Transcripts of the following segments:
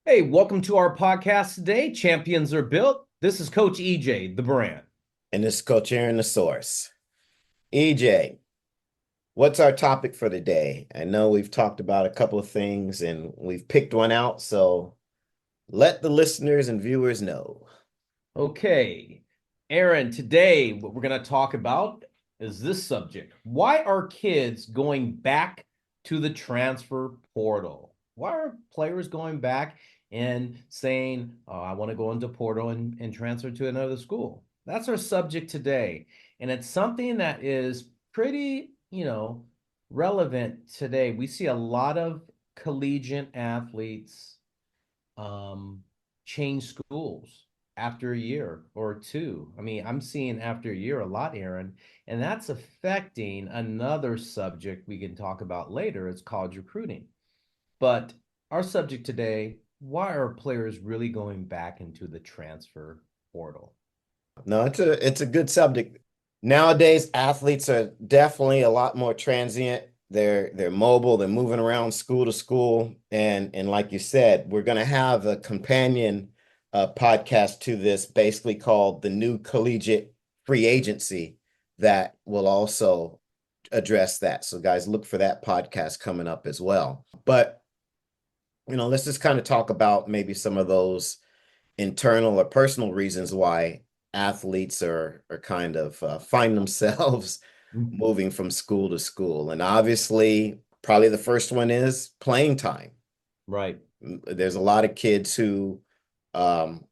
Hey, welcome to our podcast today. Champions are built. This is Coach EJ, the brand. And this is Coach Aaron, the source. EJ, what's our topic for today? I know we've talked about a couple of things and we've picked one out, so let the listeners and viewers know. Okay, Aaron, today what we're going to talk about is this subject. Why are kids going back to the transfer portal? Why are players going back and saying, oh, I want to go into portal and transfer to another school? That's our subject today. And it's something that is pretty, relevant today. We see a lot of collegiate athletes change schools after a year or two. I mean, I'm seeing after a year a lot, Aaron, and that's affecting another subject we can talk about later. It's college recruiting. But our subject today, why are players really going back into the transfer portal? No, it's a good subject. Nowadays, athletes are definitely a lot more transient. They're mobile, they're moving around school to school. And like you said, we're gonna have a companion podcast to this basically called the new collegiate free agency that will also address that. So guys, look for that podcast coming up as well. But let's just kind of talk about maybe some of those internal or personal reasons why athletes are kind of find themselves moving from school to school. And obviously, probably the first one is playing time. Right. There's a lot of kids who um,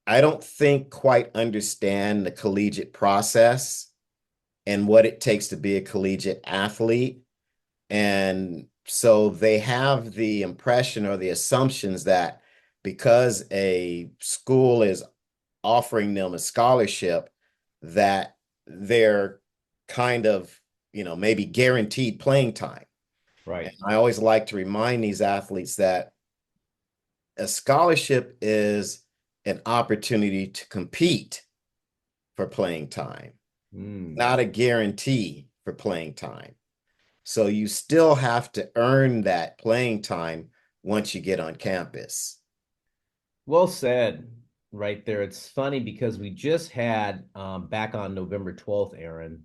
I don't think quite understand the collegiate process and what it takes to be a collegiate athlete. And so they have the impression or the assumptions that because a school is offering them a scholarship, that they're kind of, maybe guaranteed playing time. And Right. I always like to remind these athletes that a scholarship is an opportunity to compete for playing time, Mm. not a guarantee for playing time. So you still have to earn that playing time once you get on campus. Well said right there. It's funny because we just had back on November 12th, Aaron,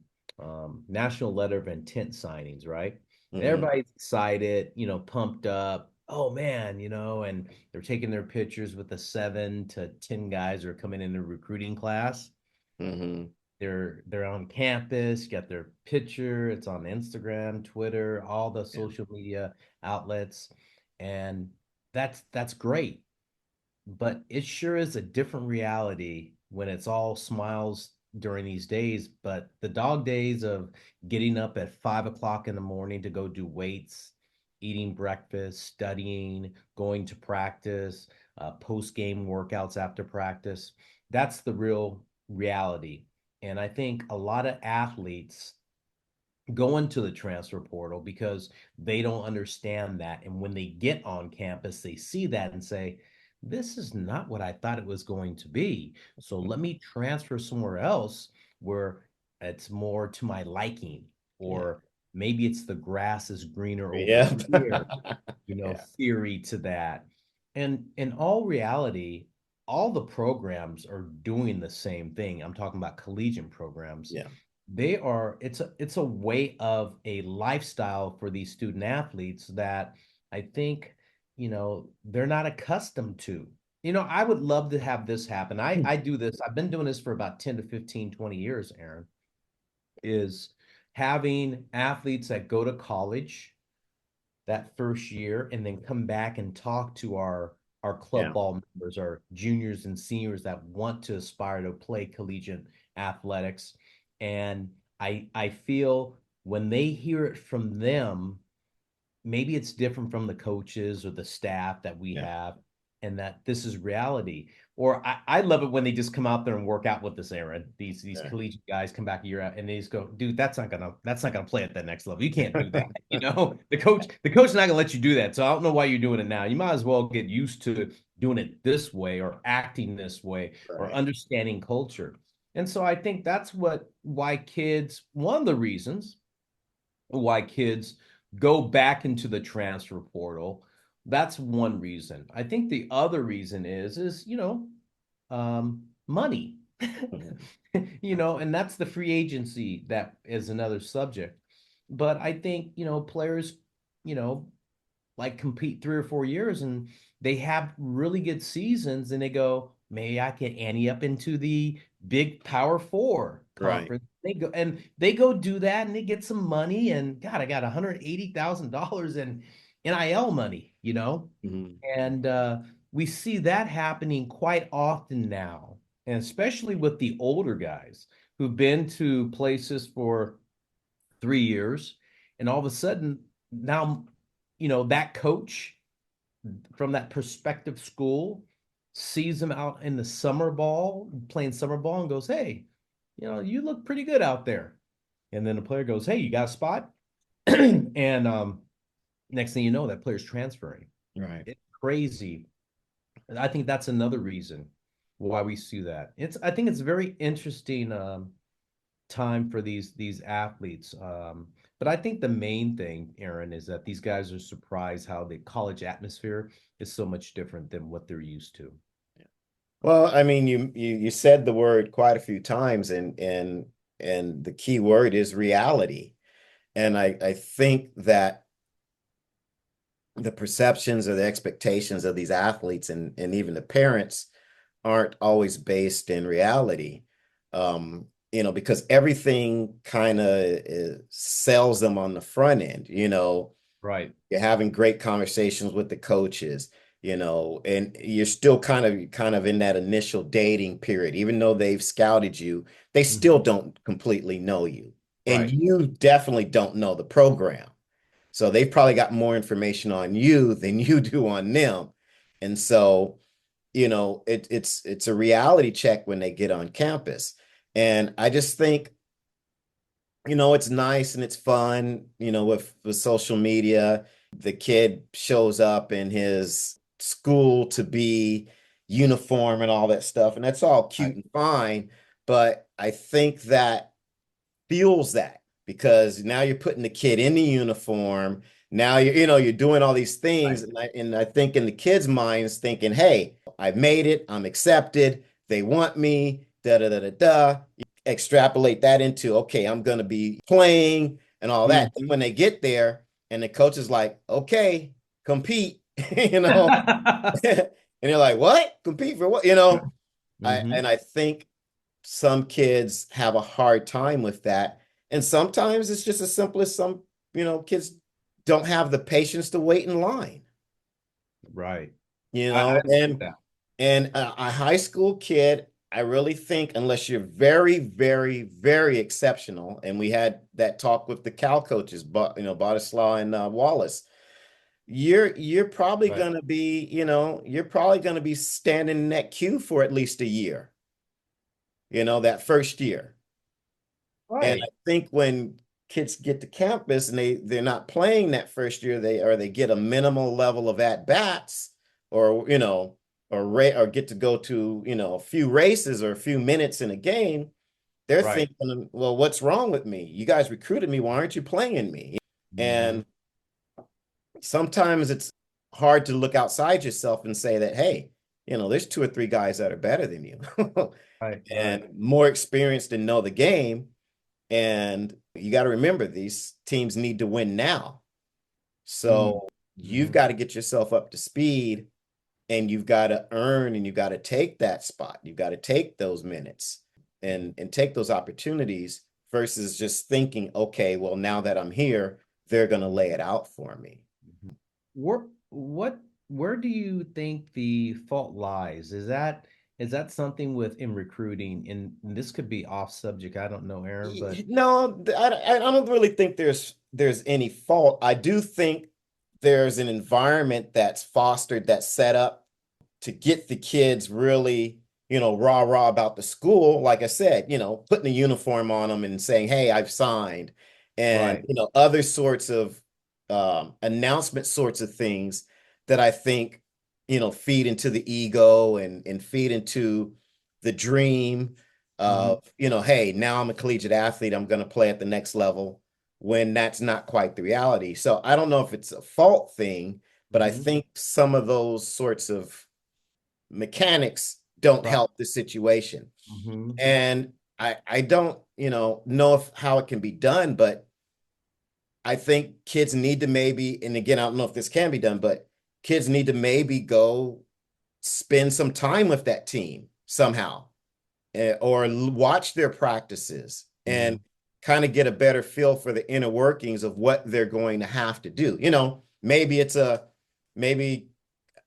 National Letter of Intent signings, right? And Hmm. everybody's excited, pumped up. Oh man, and they're taking their pictures with the 7 to 10 guys who are coming in the recruiting class. Hmm. They're on campus, get their picture, it's on Instagram, Twitter, all the Yeah. social media outlets, and that's great, but it sure is a different reality when it's all smiles during these days. But the dog days of getting up at 5 o'clock in the morning to go do weights, eating breakfast, studying, going to practice, post game workouts after practice, that's the real reality. And I think a lot of athletes go into the transfer portal because they don't understand that. And when they get on campus, they see that and say, this is not what I thought it was going to be. So let me transfer somewhere else where it's more to my liking, Yeah. or maybe it's the grass is greener over Yeah. here, Yeah. theory to that. And in all reality, all the programs are doing the same thing. I'm talking about collegiate programs. Yeah. It's a way of a lifestyle for these student athletes that I think, they're not accustomed to. I would love to have this happen. I do this. I've been doing this for about 10 to 15, 20 years, Aaron, is having athletes that go to college that first year and then come back and talk to our club Yeah. ball members, our juniors and seniors that want to aspire to play collegiate athletics. And I feel when they hear it from them, maybe it's different from the coaches or the staff that we Yeah. have, and that this is reality. Or I love it when they just come out there and work out with us, Aaron. These Yeah. collegiate guys come back a year out and they just go, dude, that's not gonna play at that next level. You can't do that. The coach is not gonna let you do that. So I don't know why you're doing it now. You might as well get used to doing it this way or acting this way or Right. understanding culture. And so I think that's why kids, one of the reasons why kids go back into the transfer portal. That's one reason. I think the other reason is money. Mhm. And that's the free agency that is another subject. But I think, players, you know, like compete 3 or 4 years and they have really good seasons and they go, maybe I can ante up into the big Power Four Right. conference. They go do that and they get some money and God, I got $180,000 in NIL money. Mhm. And we see that happening quite often now, and especially with the older guys who've been to places for 3 years, and all of a sudden now, that coach from that prospective school sees him out in the summer ball, playing summer ball, and goes, "Hey, you look pretty good out there." And then the player goes, "Hey, you got a spot?" And next thing you know, that player's transferring. Right. It's crazy. And I think that's another reason why we see that. I think it's a very interesting time for these athletes. But I think the main thing, Aaron, is that these guys are surprised how the college atmosphere is so much different than what they're used to. Well, I mean, you said the word quite a few times, and the key word is reality. And I think that the perceptions or the expectations of these athletes and even the parents aren't always based in reality. Because everything kind of sells them on the front end. Right. You're having great conversations with the coaches, and you're still kind of in that initial dating period. Even though they've scouted you, they still Mhm. don't completely know you. And Right. you definitely don't know the program. So they've probably got more information on you than you do on them. And so, it's a reality check when they get on campus. And I just think, it's nice and it's fun, with social media. The kid shows up in his school to be uniform and all that stuff, and that's all Right. cute and fine. But I think that fuels that because now you're putting the kid in the uniform. Now you're doing all these things, Right. and I think in the kids' minds thinking, "Hey, I've made it. I'm accepted. They want me." Da da da da da. Extrapolate that into okay, I'm gonna be playing and all that. And Mhm. when they get there, and the coach is like, "Okay, compete," you know, and you're like, "What? Compete for what?" I Hmm. and I think some kids have a hard time with that. And sometimes it's just as simple as some, kids don't have the patience to wait in line, Right. you I know, agree with and that. and a high school kid, I really think unless you're very, very, very exceptional, and we had that talk with the Cal coaches, but Bodislaw and Wallace, you're probably Right. gonna be, you're probably gonna be standing in that queue for at least a year, that first year. And I Right. think when kids get to campus and they're not playing that first year, they get a minimal level of at bats, or or get to go to a few races or a few minutes in a game. They're Right. thinking, well, what's wrong with me? You guys recruited me. Why aren't you playing me? Hmm. And sometimes it's hard to look outside yourself and say that, hey, there's two or three guys that are better than you Right. Right. and more experienced and know the game. And you got to remember, these teams need to win now. Mm. So you've Hmm. got to get yourself up to speed, and you've got to earn, and you've got to take that spot. You've got to take those minutes and take those opportunities versus just thinking, okay, well, now that I'm here, they're going to lay it out for me. Where what where do you think the fault lies? Is that something with in recruiting? And this could be off subject. I don't know, Aaron, but No, I don't really think there's any fault. I do think there's an environment that's fostered, that's set up to get the kids really, rah rah about the school. Like I said, putting a uniform on them and saying, "Hey, I've signed," and right, other sorts of announcement sorts of things that I think feed into the ego and feed into the dream hmm, of hey, now I'm a collegiate athlete. I'm going to play at the next level when that's not quite the reality. So I don't know if it's a fault thing, But I Hmm. think some of those sorts of mechanics don't Right. help the situation. Hmm. And I don't, know if how it can be done, but I think kids need to maybe, and again, I don't know if this can be done, but kids need to maybe go spend some time with that team somehow, or watch their practices and Hmm. kind of get a better feel for the inner workings of what they're going to have to do. Maybe maybe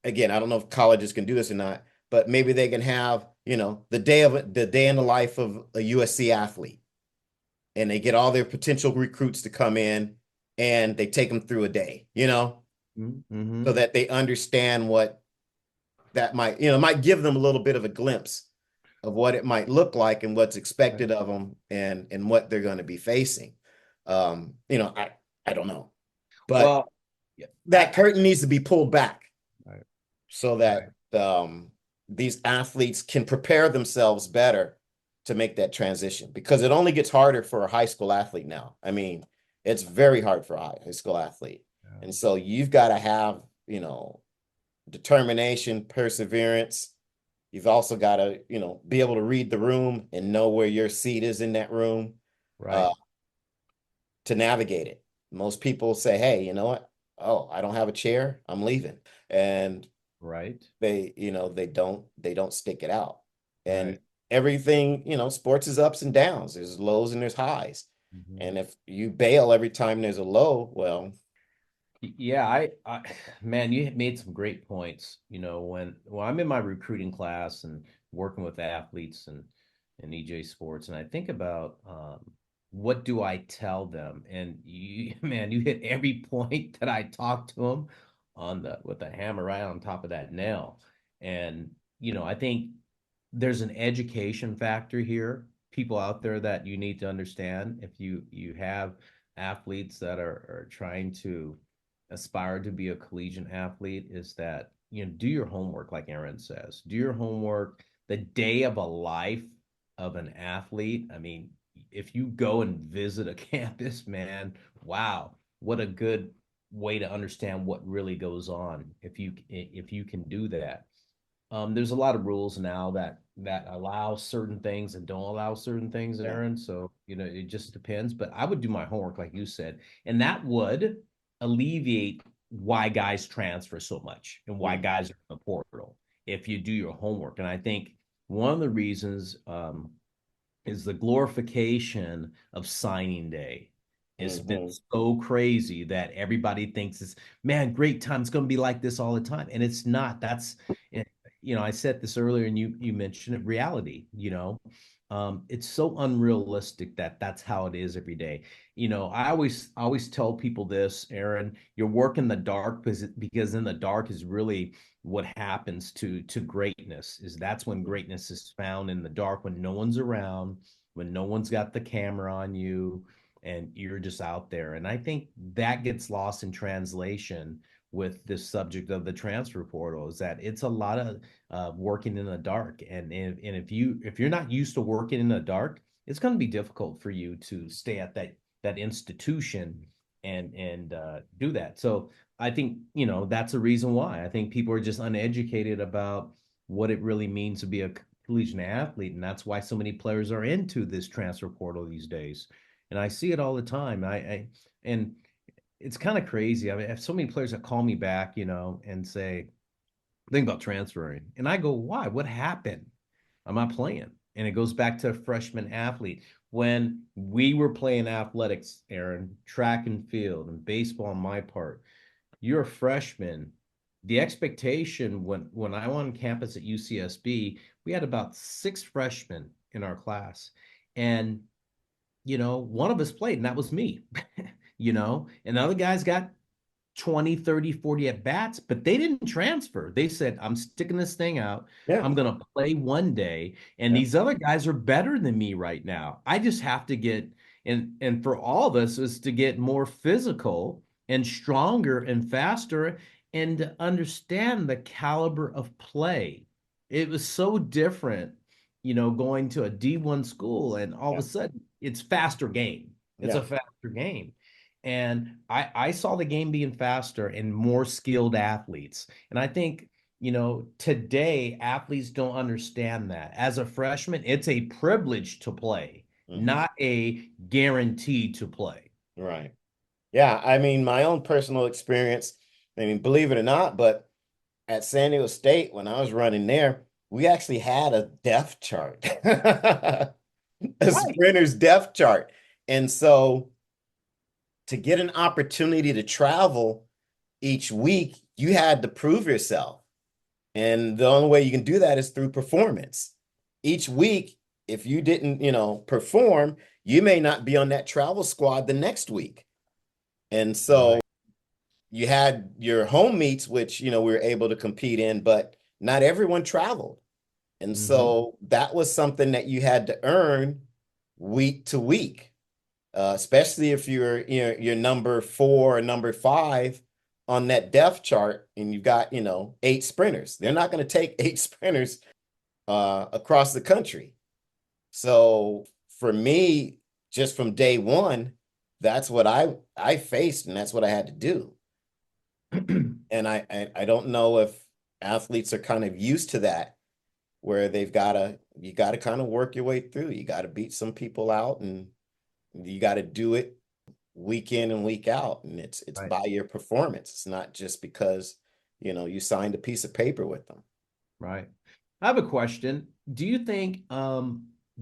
again, I don't know if colleges can do this or not, but maybe they can have, the day in the life of a USC athlete, and they get all their potential recruits to come in and they take them through a day, so Hmm. that they understand what that might give them a little bit of a glimpse of what it might look like and what's Right. expected of them and what they're going to be facing. I don't know, but Well, yeah, that curtain needs to be pulled back right, so right, that these athletes can prepare themselves better to make that transition, because it only gets harder for a high school athlete now. I mean, it's very hard for a high school athlete. yeah, And so you've got to have, determination, perseverance. You've also got to, be able to read the room and know where your seat is in that room, uh, right, to navigate it. Most people say, hey, you know what? Oh, I don't have a chair. I'm leaving. And right, they don't stick it out. And right. everything, sports is ups and downs. There's lows and there's highs. Hmm. And if you bail every time there's a low, well, Yeah, man, you made some great points. When I'm in my recruiting class and working with athletes and EJ Sports, and I think about what do I tell them? And man, you hit every point that I talk to them on the with the hammer right on top of that nail. And I think there's an education factor here. People out there that you need to understand if you have athletes that are trying to aspire to be a collegiate athlete is that do your homework like Aaron says. Do your homework the day of a life of an athlete. I mean, if you go and visit a campus, man, wow, what a good way to understand what really goes on if you can do that. There's a lot of rules now that allow certain things and don't allow certain things, yeah, Aaron. So, it just depends. But I would do my homework, like you said, and that would alleviate why guys transfer so much and why mm, guys are in the portal if you do your homework. And I think one of the reasons is the glorification of signing day. It's been mhm, so crazy that everybody thinks it's, man, great time. It's going to be like this all the time. And it's not. I said this earlier and you mentioned it, reality, it's so unrealistic that that's how it is every day. I always tell people this, Aaron, you work in the dark because in the dark is really what happens to greatness. Is that's when greatness is found, in the dark, when no one's around, when no one's got the camera on you and you're just out there. And I think that gets lost in translation with this subject of the transfer portal, is that it's a lot of working in the dark. And if you're not used to working in the dark, it's going to be difficult for you to stay at that institution and do that. So I think that's a reason why I think people are just uneducated about what it really means to be a collegiate athlete, and that's why so many players are into this transfer portal these days. And I see it all the time. And it's kind of crazy. I mean, I have so many players that call me back, and say, think about transferring. And I go, why? What happened? I'm not playing. And it goes back to a freshman athlete. When we were playing athletics, Aaron, track and field and baseball on my part, you're a freshman. The expectation when I on campus at UCSB, we had about 6 freshmen in our class. And one of us played, and that was me. And the other guys got 20, 30, 40 at bats, but they didn't transfer. They said, I'm sticking this thing out. yeah, I'm going to play one day. And yeah, these other guys are better than me right now. I just have to get, and for all of us, is to get more physical and stronger and faster and to understand the caliber of play. It was so different, going to a D1 school and all of yeah, a sudden it's faster game. It's yeah, a faster game. And I saw the game being faster and more skilled athletes. And I think, today athletes don't understand that. As a freshman, it's a privilege to play, Mhm. not a guarantee to play. Right. Yeah, I mean, my own personal experience, I mean, believe it or not, but at San Diego State, when I was running there, we actually had a depth chart, a Right. sprinter's depth chart. And so to get an opportunity to travel each week, you had to prove yourself. And the only way you can do that is through performance. Each week, if you didn't, perform, you may not be on that travel squad the next week. And so Right. you had your home meets, which, we were able to compete in, but not everyone traveled. And Hmm. so that was something that you had to earn week to week, especially if you're number 4 or number 5 on that depth chart and you've got, 8 sprinters. They're not going to take 8 sprinters across the country. So for me, just from day one, that's what I faced and that's what I had to do. And I don't know if athletes are kind of used to that, where you gotta kind of work your way through. You gotta beat some people out and you gotta do it week in and week out. And it's Right. by your performance. It's not just because, you signed a piece of paper with them. Right. I have a question. Do you think,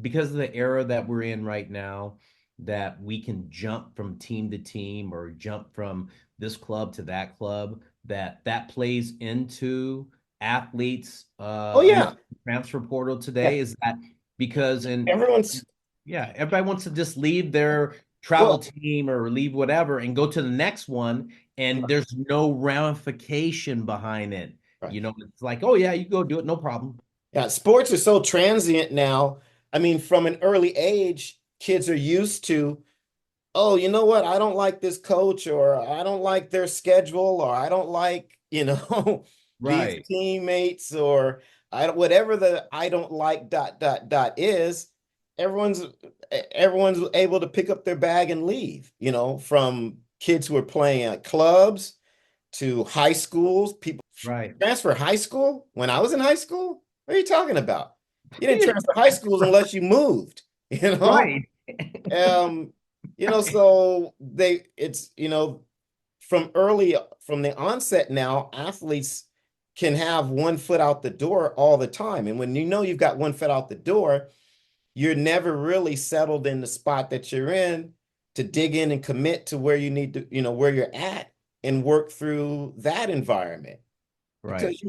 because of the era that we're in right now, that we can jump from team to team or jump from this club to that club, that plays into athletes Oh using yeah. the transfer portal Yeah. today? Is that because Everyone's yeah, everybody wants to just leave their travel well, team or leave whatever and go to the next one, and there's no ramification behind it. right. It's like, oh yeah, you go do it, no problem. Yeah, sports are so transient now. I mean, from an early age, kids are used to, oh, you know what? I don't like this coach, or I don't like their schedule, or I don't like, these Right, teammates, or whatever the I don't like is, everyone's everyone's able to pick up their bag and leave, from kids who are playing at clubs to high schools. People right, transfer high school. When I was in high school, what are you talking about? You didn't transfer high schools unless you moved, you know? right, Um, so it's, from the onset now, athletes can have one foot out the door all the time. And when you've got one foot out the door, you're never really settled in the spot that you're in to dig in and commit to where you need to, where you're at and work through that environment. right, Because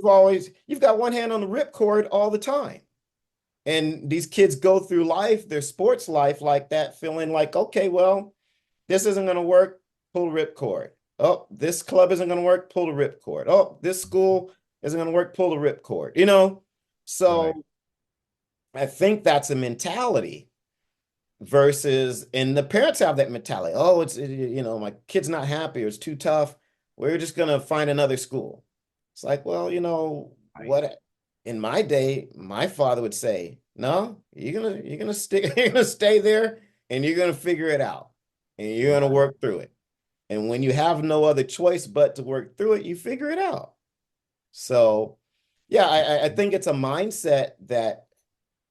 you've got one hand on the ripcord all the time. And these kids go through life, their sports life like that, feeling like, okay, well, this isn't going to work, pull the ripcord. Oh, this club isn't going to work, pull the ripcord. Oh, this school isn't going to work, pull the ripcord. right, So I think that's a mentality versus, and the parents have that mentality. Oh, my kid's not happy or it's too tough. We're just going to find another school. It's like, well, right, what in my day, my father would say, no, you're gonna stick, you're gonna stay there and you're gonna figure it out and you're gonna right, work through it. And when you have no other choice but to work through it, you figure it out. So yeah, I think it's a mindset that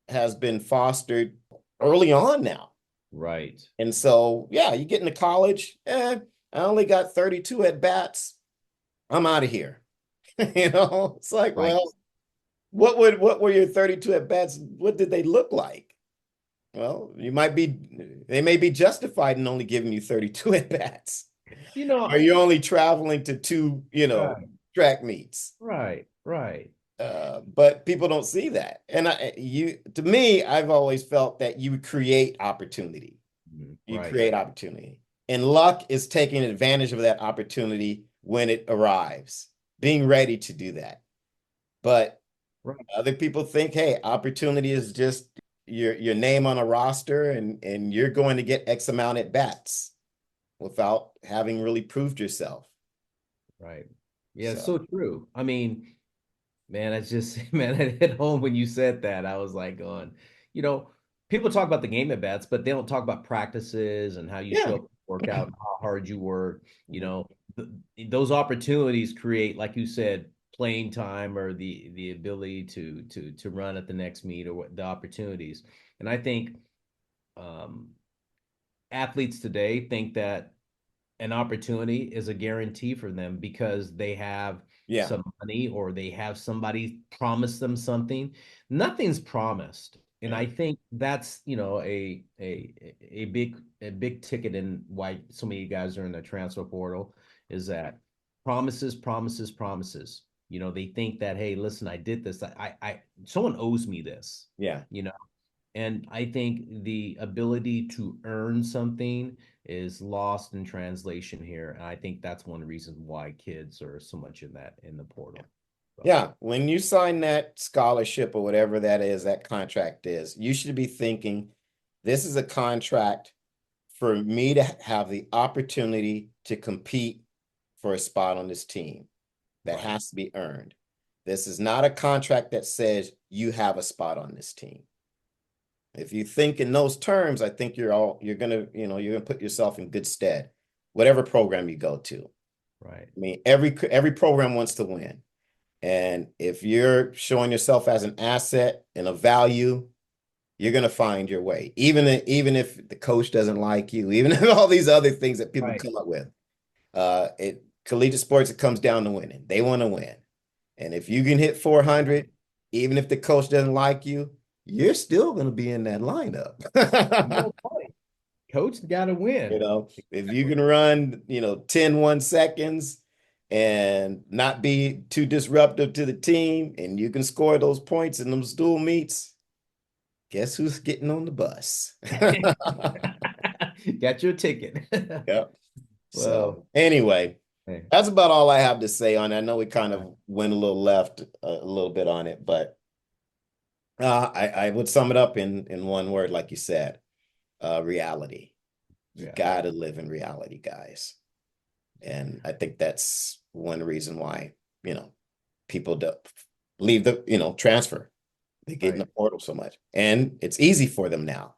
has been fostered early on now. right, And so, yeah, you get into college, I only got 32 at bats. I'm out of here. It's like, right. well, what were your 32 at bats? What did they look like? Well, they may be justified in only giving you 32 at bats. You Or know, you're only traveling to 2, right, track meets. right, right, But people don't see that. And to me, I've always felt that you create opportunity. You right, create opportunity. And luck is taking advantage of that opportunity when it arrives, being ready to do that. But right. other people think, hey, opportunity is just your name on a roster and you're going to get X amount at bats without having really proved yourself. Right. Yeah, it's So so true. I mean, man, it's just, man, it hit home when you said that. I was like going, you know, people talk about the game at bats, but they don't talk about practices and how you yeah, show up work out, how hard you work. You know, those opportunities create, like you said, playing time or the ability to run at the next meet or what the opportunities. And I think um, athletes today think that an opportunity is a guarantee for them because they have Yeah, some money or they have somebody promise them something. Nothing's promised. And yeah, I think that's, a big ticket in why so many guys are in the transfer portal is that promises, promises, promises. They think that, hey, listen, I did this. Someone owes me this, yeah. you know, and I think the ability to earn something is lost in translation here. And I think that's one reason why kids are so much in the portal. So, Yeah, when you sign that scholarship or whatever that is, that contract is, you should be thinking, this is a contract for me to have the opportunity to compete for a spot on this team that right, has to be earned. This is not a contract that says you have a spot on this team. If you think in those terms, I think you're gonna put yourself in good stead, whatever program you go to. right. I mean, every program wants to win. And if you're showing yourself as an asset and a value, you're gonna find your way. Even if the coach doesn't like you, even if all these other things that people Right. come up with. It collegiate sports, it comes down to winning. They want to win. And if you can hit 400, even if the coach doesn't like you, you're still gonna be in that lineup. No point. Coach got to win. If you Exactly. can run, 10 1 seconds and not be too disruptive to the team, and you can score those points in them stool meets, guess who's getting on the bus? Got your ticket. Yep. Well, So anyway, hey, that's about all I have to say on it. I know we kind right, of went a little left a little bit on it, but I would sum it up in one word, like you said, reality. You yeah, got to live in reality, guys. And I think that's one reason why, you know, people do leave transfer. They get in the right. portal so much. And it's easy for them now.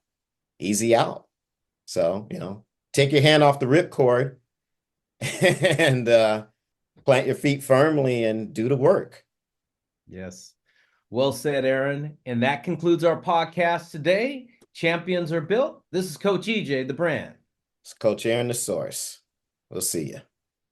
Easy out. So, take your hand off the ripcord and plant your feet firmly and do the work. Yes. Well said, Aaron. And that concludes our podcast today. Champions are built. This is Coach EJ, the brand. It's Coach Aaron the Source. We'll see you.